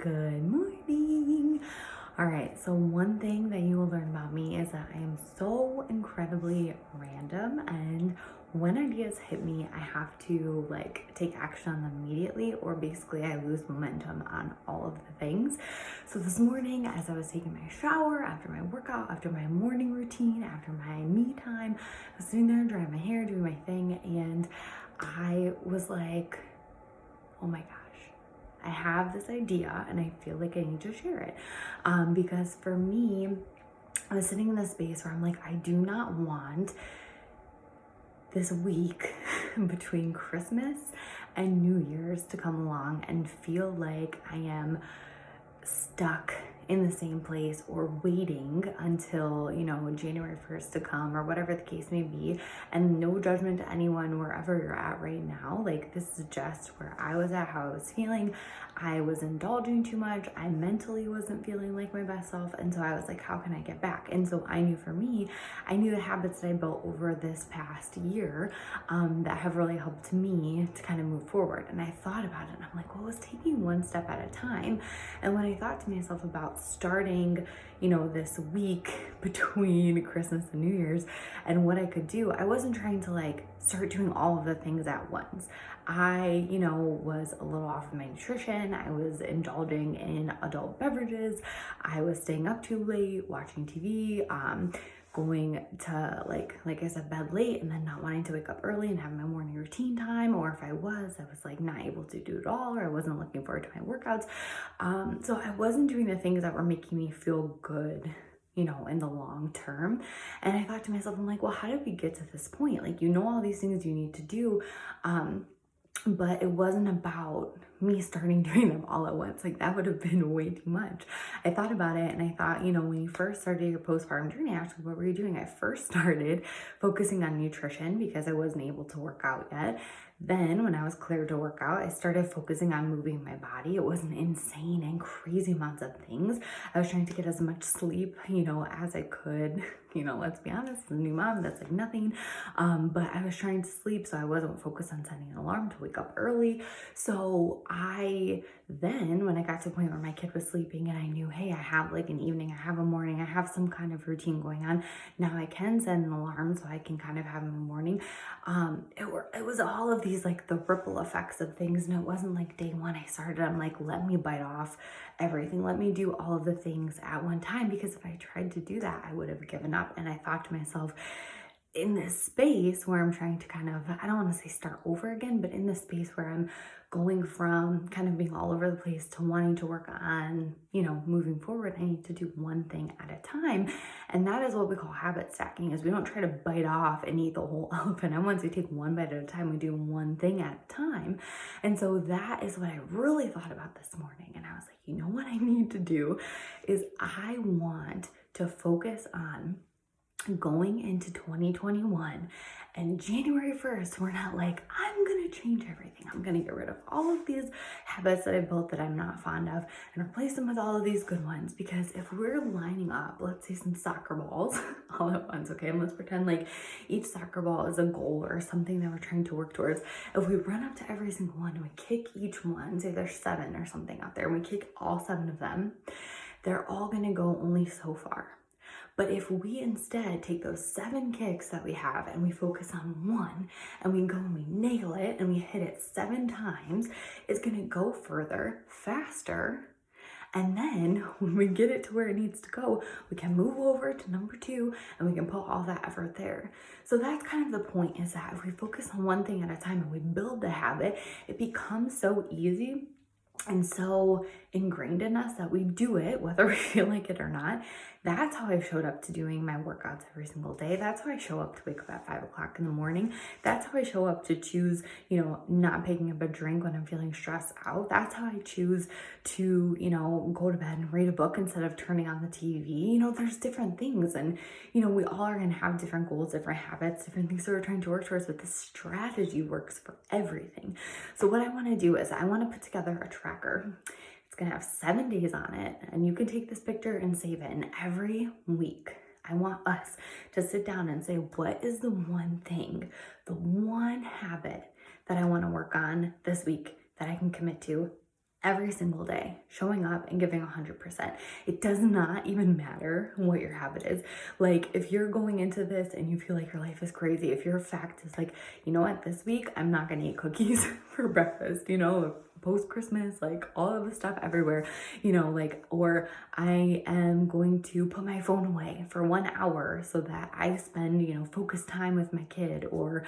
Good morning. All right, so one thing that you will learn about me is that I am so incredibly random, and when ideas hit me, I have to take action on them immediately, or basically I lose momentum on all of the things. So this morning, as I was taking my shower, after my workout, after my morning routine, after my me time, I was sitting there drying my hair, doing my thing, and I was like, oh my gosh, I have this idea and I feel like I need to share it. Because for me, I was sitting in this space where I'm like, I do not want this week between Christmas and New Year's to come along and feel like I am stuck in the same place or waiting until, January 1st to come or whatever the case may be. And no judgment to anyone wherever you're at right now. Like, this is just where I was at, how I was feeling. I was indulging too much. I mentally wasn't feeling like my best self. And so I was like, how can I get back? And so I knew, for me, I knew the habits that I built over this past year that have really helped me to kind of move forward. And I thought about it and I'm like, well, let's take me one step at a time. And when I thought to myself about starting, this week between Christmas and New Year's and what I could do, I wasn't trying to start doing all of the things at once. I, was a little off of my nutrition. I was indulging in adult beverages. I was staying up too late, watching TV, going to like I said, bed late, and then not wanting to wake up early and have my morning routine time. Or if I was not able to do it all, or I wasn't looking forward to my workouts. So I wasn't doing the things that were making me feel good, in the long term. And I thought to myself, I'm like, well, how did we get to this point? All these things you need to do. But it wasn't about me starting doing them all at once. That would have been way too much. I thought about it and I thought, when you first started your postpartum journey, actually, what were you doing? I first started focusing on nutrition because I wasn't able to work out yet. Then when I was cleared to work out, I started focusing on moving my body. It wasn't insane and crazy amounts of things. I was trying to get as much sleep, as I could. Let's be honest, as a new mom, that's nothing. But I was trying to sleep, so I wasn't focused on setting an alarm to wake up early. So when I got to the point where my kid was sleeping and I knew, hey, I have an evening, I have a morning, I have some kind of routine going on. Now I can set an alarm so I can kind of have my morning. It was all of these the ripple effects of things. And it wasn't day one I started, I'm like, let me bite off everything. Let me do all of the things at one time, because if I tried to do that, I would have given up. And I thought to myself, in this space where I'm trying to kind of, I don't want to say start over again, but in this space where I'm going from kind of being all over the place to wanting to work on, moving forward, I need to do one thing at a time. And that is what we call habit stacking, is we don't try to bite off and eat the whole elephant. And once we take one bite at a time, we do one thing at a time. And so that is what I really thought about this morning. And I was like, what I need to do is I want to focus on going into 2021, and January 1st, we're not I'm gonna change everything. I'm gonna get rid of all of these habits that I built that I'm not fond of and replace them with all of these good ones. Because if we're lining up, let's say, some soccer balls all at once, okay, and let's pretend each soccer ball is a goal or something that we're trying to work towards. If we run up to every single one and we kick each one, say there's 7 or something out there, and we kick all 7 of them, they're all gonna go only so far. But if we instead take those 7 kicks that we have and we focus on one, and we go and we nail it and we hit it 7 times, it's going to go further, faster. And then when we get it to where it needs to go, we can move over to number 2 and we can put all that effort there. So that's kind of the point, is that if we focus on one thing at a time and we build the habit, it becomes so easy and so ingrained in us that we do it whether we feel like it or not. That's how I showed up to doing my workouts every single day. That's how I show up to wake up at 5 o'clock in the morning. That's how I show up to choose, not picking up a drink when I'm feeling stressed out. That's how I choose to, go to bed and read a book instead of turning on the TV. There's different things, and, we all are going to have different goals, different habits, different things that we're trying to work towards, but this strategy works for everything. So what I want to do is I want to put together a tracker. It's going to have 7 days on it, and you can take this picture and save it. And every week, I want us to sit down and say, what is the one thing, the one habit that I want to work on this week that I can commit to every single day, showing up and giving 100%. It does not even matter what your habit is. Like, if you're going into this and you feel like your life is crazy, if your fact is like, you know what, this week I'm not gonna eat cookies for breakfast, you know, post Christmas, like all of the stuff everywhere, you know, like, or I am going to put my phone away for 1 hour so that I spend, you know, focused time with my kid, or,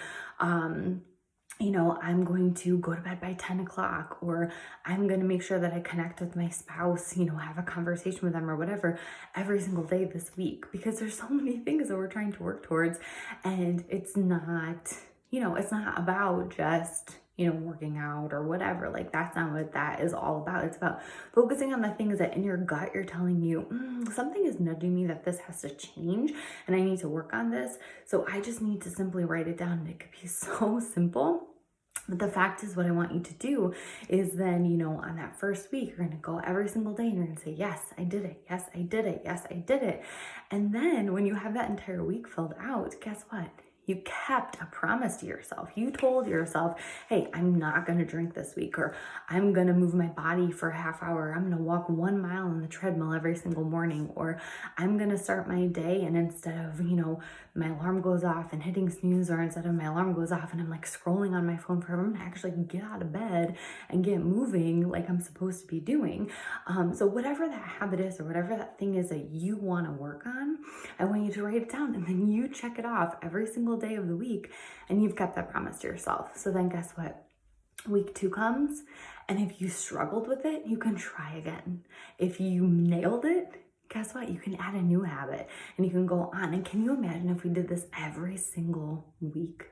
you know, I'm going to go to bed by 10 o'clock, or I'm going to make sure that I connect with my spouse, you know, have a conversation with them or whatever every single day this week, because there's so many things that we're trying to work towards. And it's not, you know, it's not about just, you know, working out or whatever. Like, that's not what that is all about. It's about focusing on the things that in your gut you're telling you, something is nudging me that this has to change and I need to work on this. So I just need to simply write it down. And it could be so simple. But the fact is, what I want you to do is then, you know, on that first week, you're going to go every single day and you're going to say, yes, I did it. Yes, I did it. Yes, I did it. And then when you have that entire week filled out, guess what? You kept a promise to yourself. You told yourself, hey, I'm not going to drink this week, or I'm going to move my body for a half hour. I'm going to walk 1 mile on the treadmill every single morning, or I'm going to start my day, and instead of, you know, my alarm goes off and hitting snooze, or instead of my alarm goes off and I'm like scrolling on my phone forever, I'm going to actually get out of bed and get moving like I'm supposed to be doing. So whatever that habit is, or whatever that thing is that you want to work on, I want you to write it down, and then you check it off every single day of the week, and you've kept that promise to yourself. So then guess what? Week 2 comes, and if you struggled with it, you can try again. If you nailed it, guess what? You can add a new habit and you can go on. And can you imagine if we did this every single week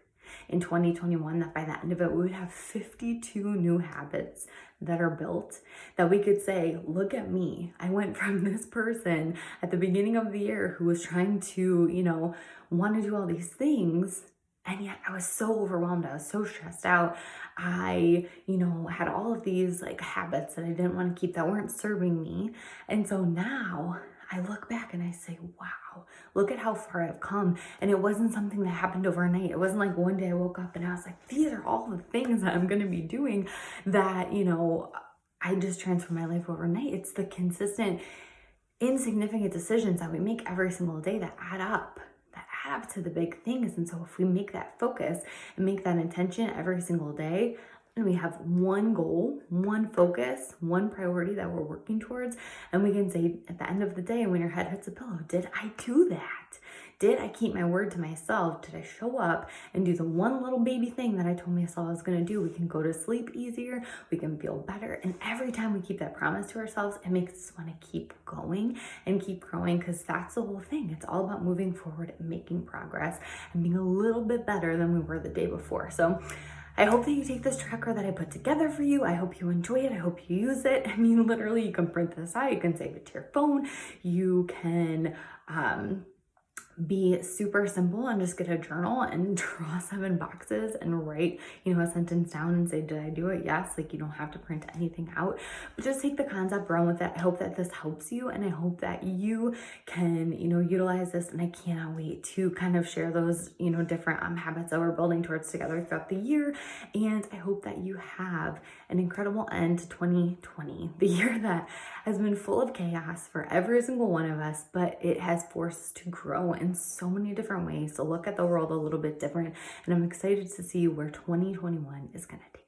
in 2021, that by the end of it, we would have 52 new habits that are built, that we could say, look at me. I went from this person at the beginning of the year who was trying to, you know, want to do all these things, and yet I was so overwhelmed. I was so stressed out. I, you know, had all of these like habits that I didn't want to keep that weren't serving me. And so now I look back and I say, wow, look at how far I've come. And it wasn't something that happened overnight. It wasn't like one day I woke up and I was like, these are all the things that I'm going to be doing that, you know, I just transformed my life overnight. It's the consistent, insignificant decisions that we make every single day that add up to the big things. And so if we make that focus and make that intention every single day, and we have one goal, one focus, one priority that we're working towards, and we can say at the end of the day, when your head hits a pillow, did I do that? Did I keep my word to myself? Did I show up and do the one little baby thing that I told myself I was going to do? We can go to sleep easier. We can feel better. And every time we keep that promise to ourselves, it makes us want to keep going and keep growing, because that's the whole thing. It's all about moving forward and making progress and being a little bit better than we were the day before. So I hope that you take this tracker that I put together for you. I hope you enjoy it. I hope you use it. I mean, literally, you can print this out. You can save it to your phone. You can, be super simple and just get a journal and draw 7 boxes and write, you know, a sentence down and say, did I do it? Yes. Like, you don't have to print anything out, but just take the concept, run with it. I hope that this helps you, and I hope that you can, you know, utilize this. And I cannot wait to kind of share those, you know, different habits that we're building towards together throughout the year. And I hope that you have an incredible end to 2020, the year that has been full of chaos for every single one of us, but it has forced us to grow in so many different ways, to look at the world a little bit different. And I'm excited to see where 2021 is going to take